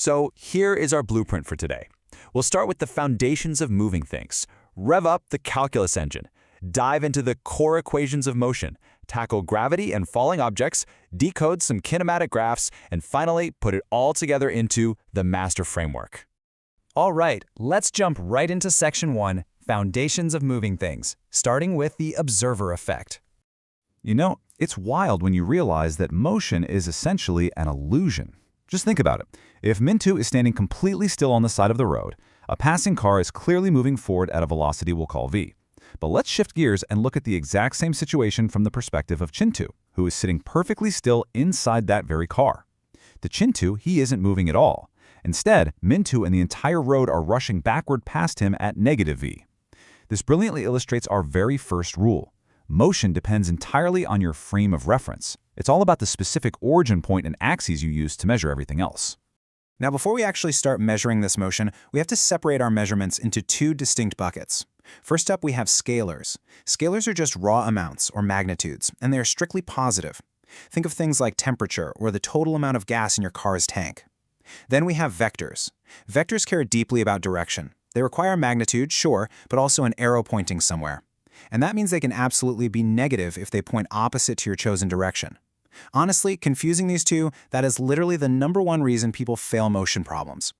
So here is our blueprint for today. We'll start with the foundations of moving things, rev up the calculus engine, dive into the core equations of motion, tackle gravity and falling objects, decode some kinematic graphs, and finally put it all together into the master framework. All right, let's jump right into Section 1, Foundations of Moving Things, starting with the observer effect. You know, it's wild when you realize that motion is essentially an illusion. Just think about it. If Mintu is standing completely still on the side of the road, a passing car is clearly moving forward at a velocity we'll call v. But let's shift gears and look at the exact same situation from the perspective of Chintu, who is sitting perfectly still inside that very car. To Chintu, he isn't moving at all. Instead, Mintu and the entire road are rushing backward past him at negative v. This brilliantly illustrates our very first rule. Motion depends entirely on your frame of reference. It's all about the specific origin point and axes you use to measure everything else. Now, before we actually start measuring this motion, we have to separate our measurements into two distinct buckets. First up, we have scalars. Scalars are just raw amounts, or magnitudes, and they are strictly positive. Think of things like temperature or the total amount of gas in your car's tank. Then we have vectors. Vectors care deeply about direction. They require magnitude, sure, but also an arrow pointing somewhere. And that means they can absolutely be negative if they point opposite to your chosen direction. Honestly, confusing these two, that is literally the #1 reason people fail motion problems.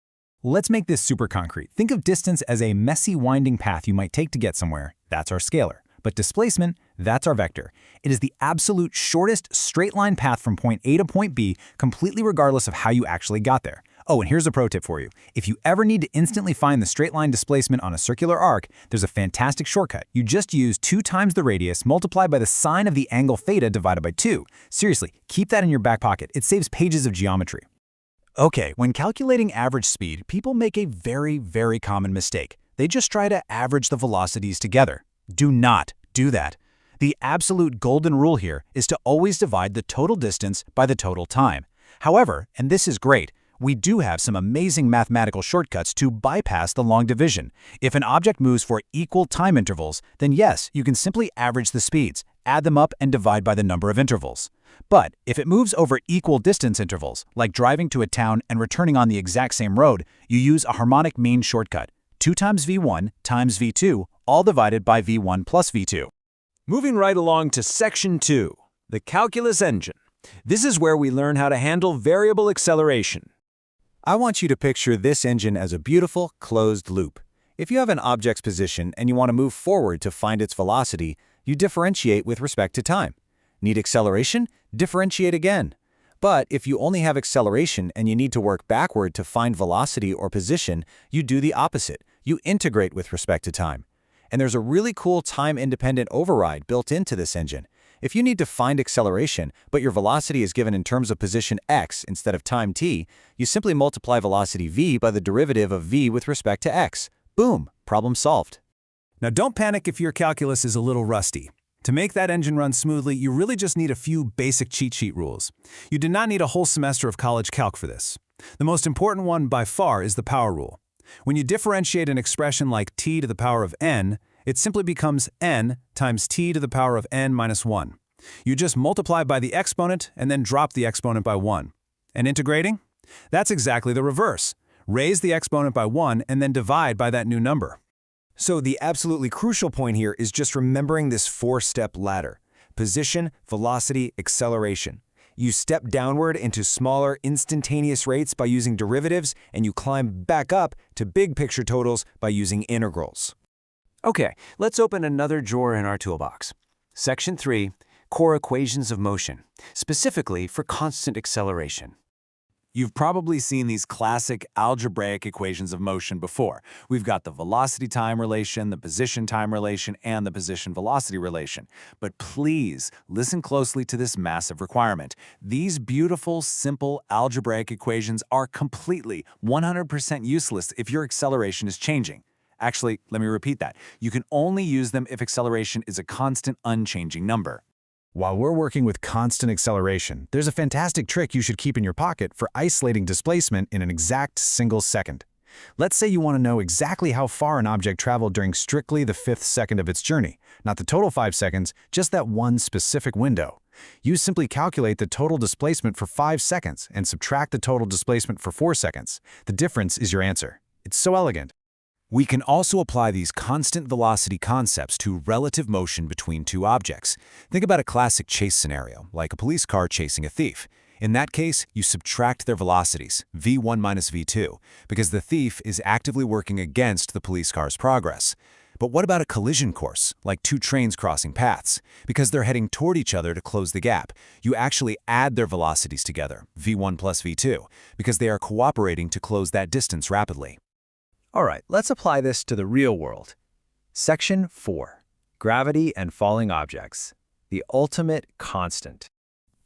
Let's make this super concrete. Think of distance as a messy, winding path you might take to get somewhere. That's our scalar. But displacement, that's our vector. It is the absolute shortest straight-line path from point A to point B, completely regardless of how you actually got there. Oh, and here's a pro tip for you. If you ever need to instantly find the straight-line displacement on a circular arc, there's a fantastic shortcut. You just use 2 times the radius multiplied by the sine of the angle theta divided by 2. Seriously, keep that in your back pocket. It saves pages of geometry. Okay, when calculating average speed, people make a very common mistake. They just try to average the velocities together. Do not do that. The absolute golden rule here is to always divide the total distance by the total time. However, and this is great, we do have some amazing mathematical shortcuts to bypass the long division. If an object moves for equal time intervals, then yes, you can simply average the speeds, add them up, and divide by the number of intervals. But if it moves over equal distance intervals, like driving to a town and returning on the exact same road, you use a harmonic mean shortcut, 2 times v1 times v2, all divided by v1 plus v2. Moving right along to Section 2, the calculus engine. This is where we learn how to handle variable acceleration. I want you to picture this engine as a beautiful, closed loop. If you have an object's position and you want to move forward to find its velocity, you differentiate with respect to time. Need acceleration? Differentiate again. But if you only have acceleration and you need to work backward to find velocity or position, you do the opposite. You integrate with respect to time. And there's a really cool time-independent override built into this engine. If you need to find acceleration, but your velocity is given in terms of position x instead of time t, you simply multiply velocity v by the derivative of v with respect to x. Boom, problem solved. Now don't panic if your calculus is a little rusty. To make that engine run smoothly, you really just need a few basic cheat sheet rules. You do not need a whole semester of college calc for this. The most important one by far is the power rule. When you differentiate an expression like t to the power of n, it simply becomes n times t to the power of n minus 1. You just multiply by the exponent and then drop the exponent by 1. And integrating? That's exactly the reverse. Raise the exponent by 1 and then divide by that new number. So the absolutely crucial point here is just remembering this 4-step ladder. Position, velocity, acceleration. You step downward into smaller, instantaneous rates by using derivatives, and you climb back up to big picture totals by using integrals. Okay, let's open another drawer in our toolbox. Section 3, Core Equations of Motion, specifically for constant acceleration. You've probably seen these classic algebraic equations of motion before. We've got the velocity-time relation, the position-time relation, and the position-velocity relation. But please listen closely to this massive requirement. These beautiful, simple algebraic equations are completely 100% useless if your acceleration is changing. Actually, let me repeat that. You can only use them if acceleration is a constant, unchanging number. While we're working with constant acceleration, there's a fantastic trick you should keep in your pocket for isolating displacement in an exact single second. Let's say you want to know exactly how far an object traveled during strictly the 5th second of its journey, not the total 5 seconds, just that one specific window. You simply calculate the total displacement for 5 seconds and subtract the total displacement for 4 seconds. The difference is your answer. It's so elegant. We can also apply these constant velocity concepts to relative motion between two objects. Think about a classic chase scenario, like a police car chasing a thief. In that case, you subtract their velocities, v1 minus v2, because the thief is actively working against the police car's progress. But what about a collision course, like two trains crossing paths? Because they're heading toward each other to close the gap, you actually add their velocities together, v1 plus v2, because they are cooperating to close that distance rapidly. All right, let's apply this to the real world. Section 4. Gravity and falling objects. The ultimate constant.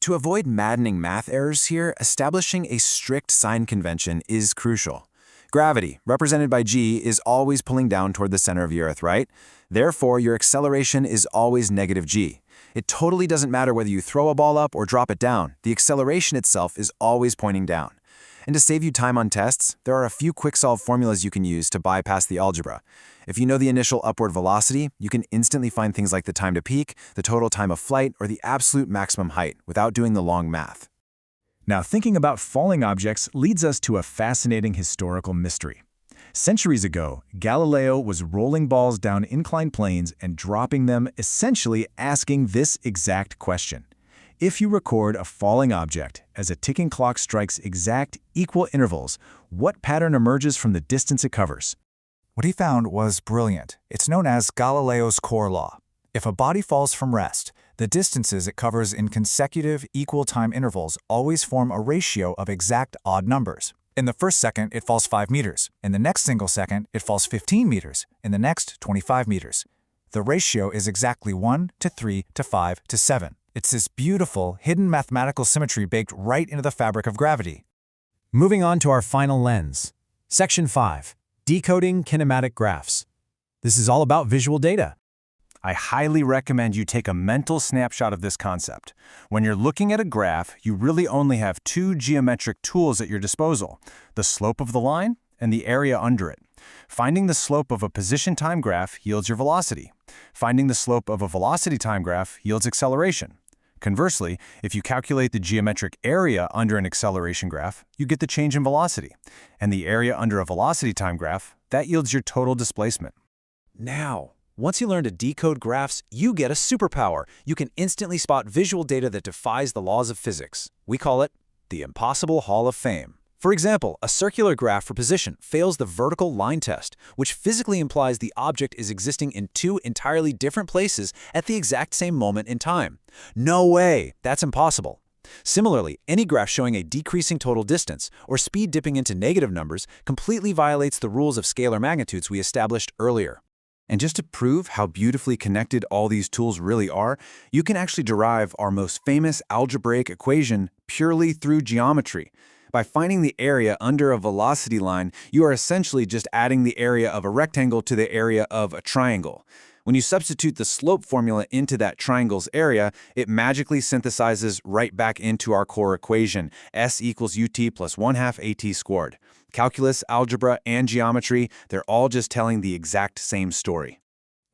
To avoid maddening math errors here, establishing a strict sign convention is crucial. Gravity, represented by g, is always pulling down toward the center of the Earth, right? Therefore, your acceleration is always negative g. It totally doesn't matter whether you throw a ball up or drop it down. The acceleration itself is always pointing down. And to save you time on tests, there are a few quick-solve formulas you can use to bypass the algebra. If you know the initial upward velocity, you can instantly find things like the time to peak, the total time of flight, or the absolute maximum height without doing the long math. Now, thinking about falling objects leads us to a fascinating historical mystery. Centuries ago, Galileo was rolling balls down inclined planes and dropping them, essentially asking this exact question. If you record a falling object as a ticking clock strikes exact equal intervals, what pattern emerges from the distance it covers? What he found was brilliant. It's known as Galileo's core law. If a body falls from rest, the distances it covers in consecutive equal time intervals always form a ratio of exact odd numbers. In the first second, it falls 5 meters. In the next single second, it falls 15 meters. In the next, 25 meters. The ratio is exactly 1 to 3 to 5 to 7. It's this beautiful, hidden mathematical symmetry baked right into the fabric of gravity. Moving on to our final lens. Section 5. Decoding kinematic graphs. This is all about visual data. I highly recommend you take a mental snapshot of this concept. When you're looking at a graph, you really only have two geometric tools at your disposal: the slope of the line and the area under it. Finding the slope of a position-time graph yields your velocity. Finding the slope of a velocity-time graph yields acceleration. Conversely, if you calculate the geometric area under an acceleration graph, you get the change in velocity. And the area under a velocity-time graph, that yields your total displacement. Now, once you learn to decode graphs, you get a superpower. You can instantly spot visual data that defies the laws of physics. We call it the Impossible Hall of Fame. For example, a circular graph for position fails the vertical line test, which physically implies the object is existing in two entirely different places at the exact same moment in time. No way! That's impossible. Similarly, any graph showing a decreasing total distance or speed dipping into negative numbers completely violates the rules of scalar magnitudes we established earlier. And just to prove how beautifully connected all these tools really are, you can actually derive our most famous algebraic equation purely through geometry. By finding the area under a velocity line, you are essentially just adding the area of a rectangle to the area of a triangle. When you substitute the slope formula into that triangle's area, it magically synthesizes right back into our core equation, S equals ut plus 1/2 at squared. Calculus, algebra, and geometry, they're all just telling the exact same story.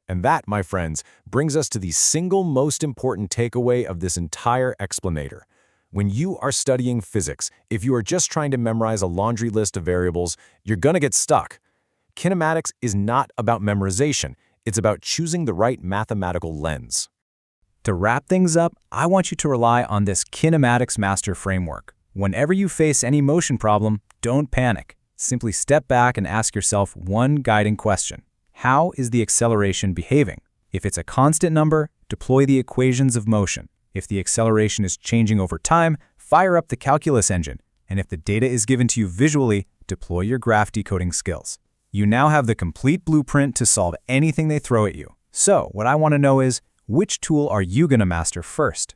And that, my friends, brings us to the single most important takeaway of this entire explanator. When you are studying physics, if you are just trying to memorize a laundry list of variables, you're gonna get stuck. Kinematics is not about memorization. It's about choosing the right mathematical lens. To wrap things up, I want you to rely on this kinematics master framework. Whenever you face any motion problem, don't panic. Simply step back and ask yourself one guiding question. How is the acceleration behaving? If it's a constant number, deploy the equations of motion. If the acceleration is changing over time, fire up the calculus engine. And if the data is given to you visually, deploy your graph decoding skills. You now have the complete blueprint to solve anything they throw at you. So, what I want to know is, which tool are you going to master first?